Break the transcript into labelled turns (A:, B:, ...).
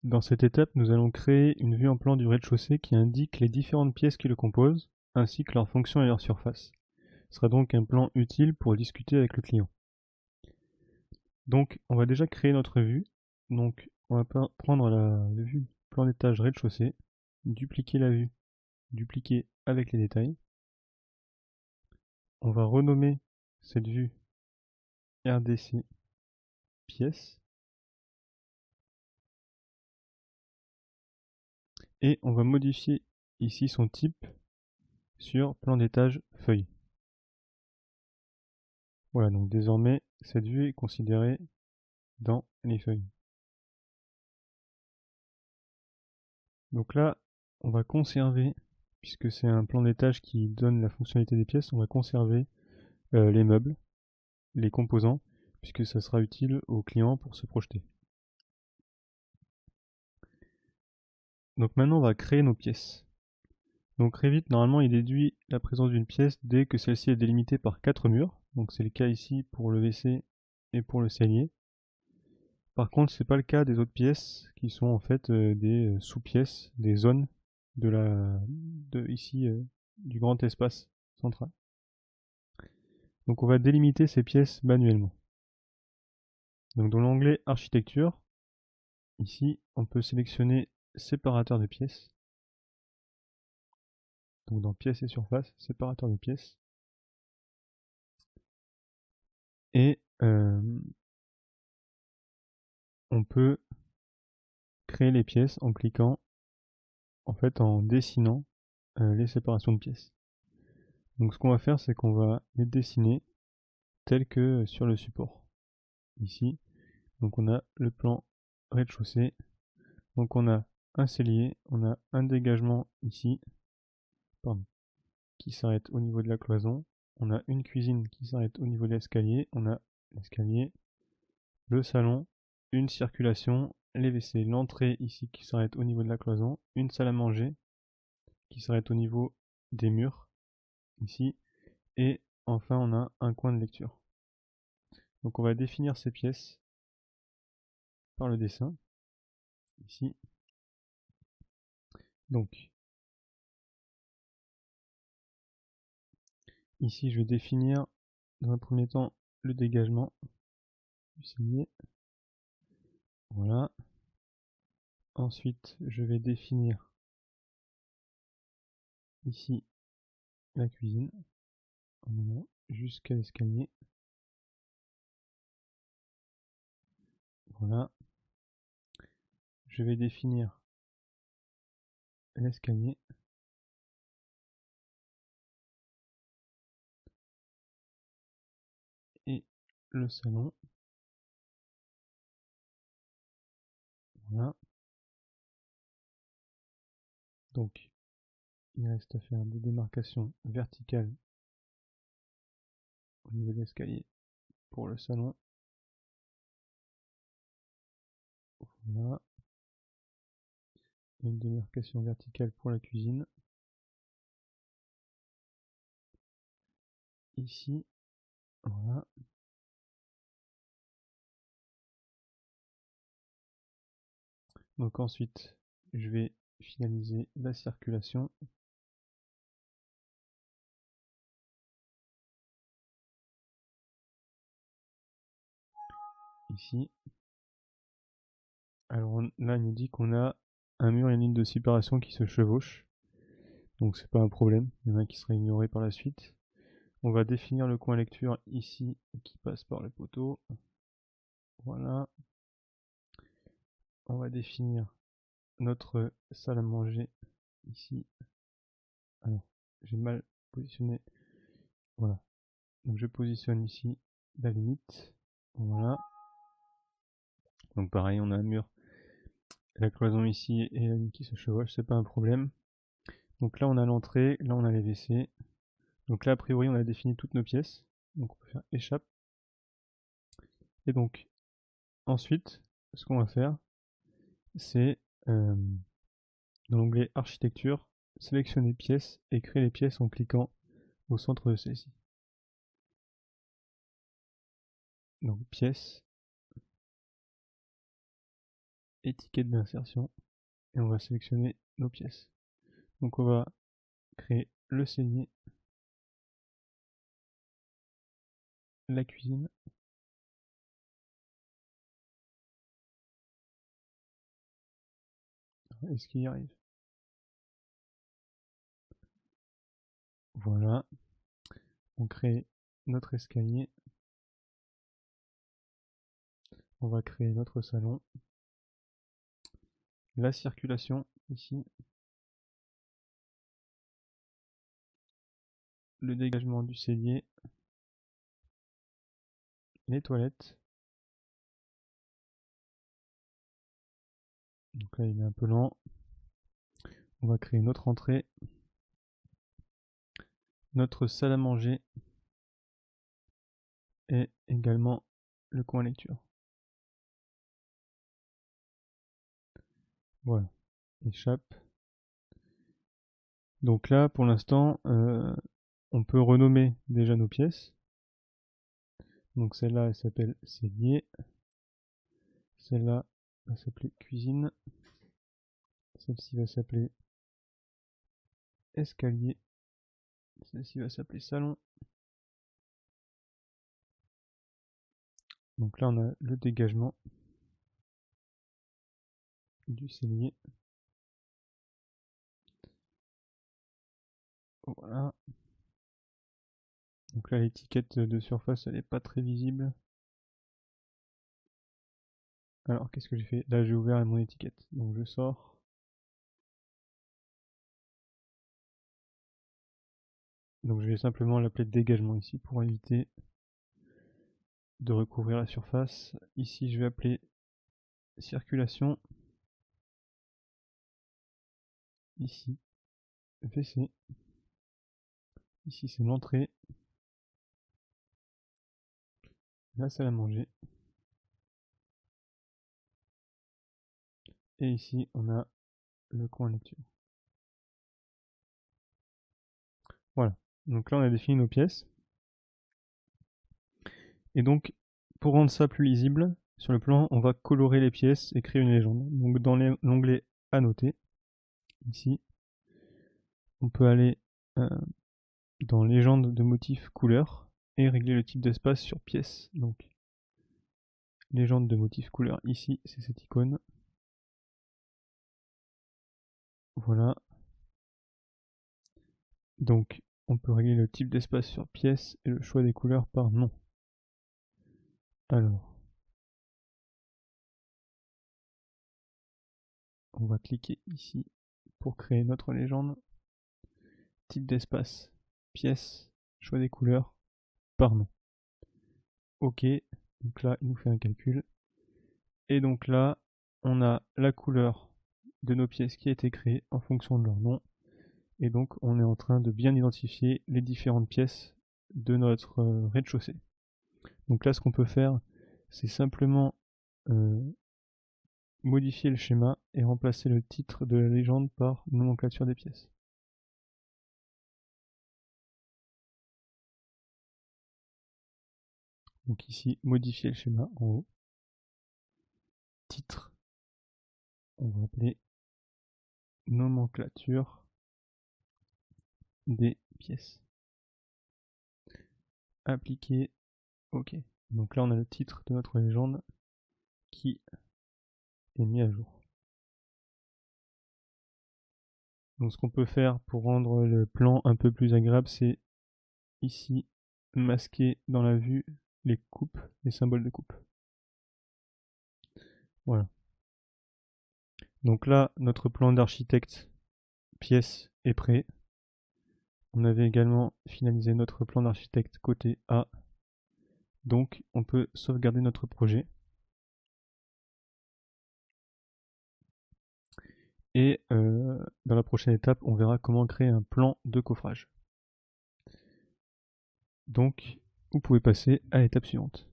A: Dans cette étape, nous allons créer une vue en plan du rez-de-chaussée qui indique les différentes pièces qui le composent, ainsi que leurs fonctions et leur surface. Ce sera donc un plan utile pour discuter avec le client. Donc, on va déjà créer notre vue. Donc, on va prendre la vue plan d'étage rez-de-chaussée, dupliquer la vue, dupliquer avec les détails. On va renommer cette vue RDC pièce. Et on va modifier ici son type sur plan d'étage feuille. Voilà, donc désormais, cette vue est considérée dans les feuilles. Donc là, on va conserver, puisque c'est un plan d'étage qui donne la fonctionnalité des pièces, on va conserver les meubles, les composants, puisque ça sera utile au client pour se projeter. Donc maintenant, on va créer nos pièces. Donc Revit, normalement, il déduit la présence d'une pièce dès que celle-ci est délimitée par 4 murs. Donc c'est le cas ici pour le WC et pour le cellier. Par contre, c'est pas le cas des autres pièces qui sont en fait des sous-pièces, des zones ici du grand espace central. Donc on va délimiter ces pièces manuellement. Donc dans l'onglet architecture, ici on peut sélectionner séparateur de pièces. Donc dans pièces et surface, séparateur de pièces. Et on peut créer les pièces en cliquant, en dessinant les séparations de pièces. Donc ce qu'on va faire, c'est qu'on va les dessiner telles que sur le support. Ici, donc on a le plan rez-de-chaussée, donc on a un cellier, on a un dégagement ici, qui s'arrête au niveau de la cloison, on a une cuisine qui s'arrête au niveau de l'escalier, on a l'escalier, le salon, une circulation, les WC, l'entrée ici qui s'arrête au niveau de la cloison, une salle à manger qui s'arrête au niveau des murs, ici, et enfin on a un coin de lecture. Donc on va définir ces pièces par le dessin, ici. Donc, ici je vais définir dans un premier temps le dégagement du cellier. Voilà. Ensuite, je vais définir ici la cuisine, jusqu'à l'escalier. Voilà. Je vais définir l'escalier. Et le salon. Voilà. Donc, il reste à faire des démarcations verticales au niveau de l'escalier pour le salon. Voilà. Une démarcation verticale pour la cuisine. Ici. Voilà. Donc ensuite, je vais finaliser la circulation. Ici. Alors là, il nous dit qu'on a un mur et une ligne de séparation qui se chevauchent. Donc c'est pas un problème, il y en a qui sera ignoré par la suite. On va définir le coin lecture ici qui passe par le poteau. Voilà. On va définir notre salle à manger ici. Alors, j'ai mal positionné. Voilà. Donc je positionne ici la limite. Voilà. Donc pareil, on a un mur, la cloison ici et la ligne qui se chevauche, c'est pas un problème. Donc là on a l'entrée, là on a les WC. Donc là a priori on a défini toutes nos pièces. Donc on peut faire échappe. Et donc ensuite, ce qu'on va faire, c'est dans l'onglet architecture, sélectionner pièces et créer les pièces en cliquant au centre de celle-ci. Donc pièces étiquette d'insertion et on va sélectionner nos pièces. Donc on va créer le cellier, la cuisine, est-ce qu'il y arrive? Voilà, on crée notre escalier, on va créer notre salon, la circulation ici, le dégagement du cellier, les toilettes. Donc là il est un peu lent. On va créer notre entrée, notre salle à manger et également le coin lecture. Voilà, échappe. Donc là pour l'instant on peut renommer déjà nos pièces. Donc celle-là elle s'appelle cellier, celle-là va s'appeler cuisine, celle-ci va s'appeler escalier, celle-ci va s'appeler salon. Donc là on a le dégagement du cellier. Voilà. Donc là l'étiquette de surface elle est pas très visible. Alors qu'est-ce que j'ai fait? Là j'ai ouvert mon étiquette. Donc je sors. Donc je vais simplement l'appeler dégagement ici pour éviter de recouvrir la surface. Ici je vais appeler circulation. Ici WC. Ici c'est l'entrée. La salle à manger. Et ici on a le coin lecture. Voilà. Donc là on a défini nos pièces. Et donc pour rendre ça plus lisible, sur le plan on va colorer les pièces et créer une légende. Donc dans l'onglet annoter, ici, on peut aller dans légende de motif couleur et régler le type d'espace sur pièce. Donc légende de motif couleur ici c'est cette icône. Voilà. Donc on peut régler le type d'espace sur pièce et le choix des couleurs par nom. Alors on va cliquer ici pour créer notre légende. Type d'espace, pièce, choix des couleurs par nom. Ok, donc là il nous fait un calcul. Et donc là on a la couleur de nos pièces qui a été créée en fonction de leur nom. Et donc on est en train de bien identifier les différentes pièces de notre rez-de-chaussée. Donc là ce qu'on peut faire c'est simplement modifier le schéma et remplacer le titre de la légende par nomenclature des pièces. Donc ici modifier le schéma en haut. Titre, on va appeler nomenclature des pièces. Appliquer, ok. Donc là on a le titre de notre légende qui est mis à jour. Donc ce qu'on peut faire pour rendre le plan un peu plus agréable, c'est ici masquer dans la vue les coupes, les symboles de coupe. Voilà. Donc là, notre plan d'architecte pièce est prêt. On avait également finalisé notre plan d'architecte côté A. Donc on peut sauvegarder notre projet. Et dans la prochaine étape, on verra comment créer un plan de coffrage. Donc, vous pouvez passer à l'étape suivante.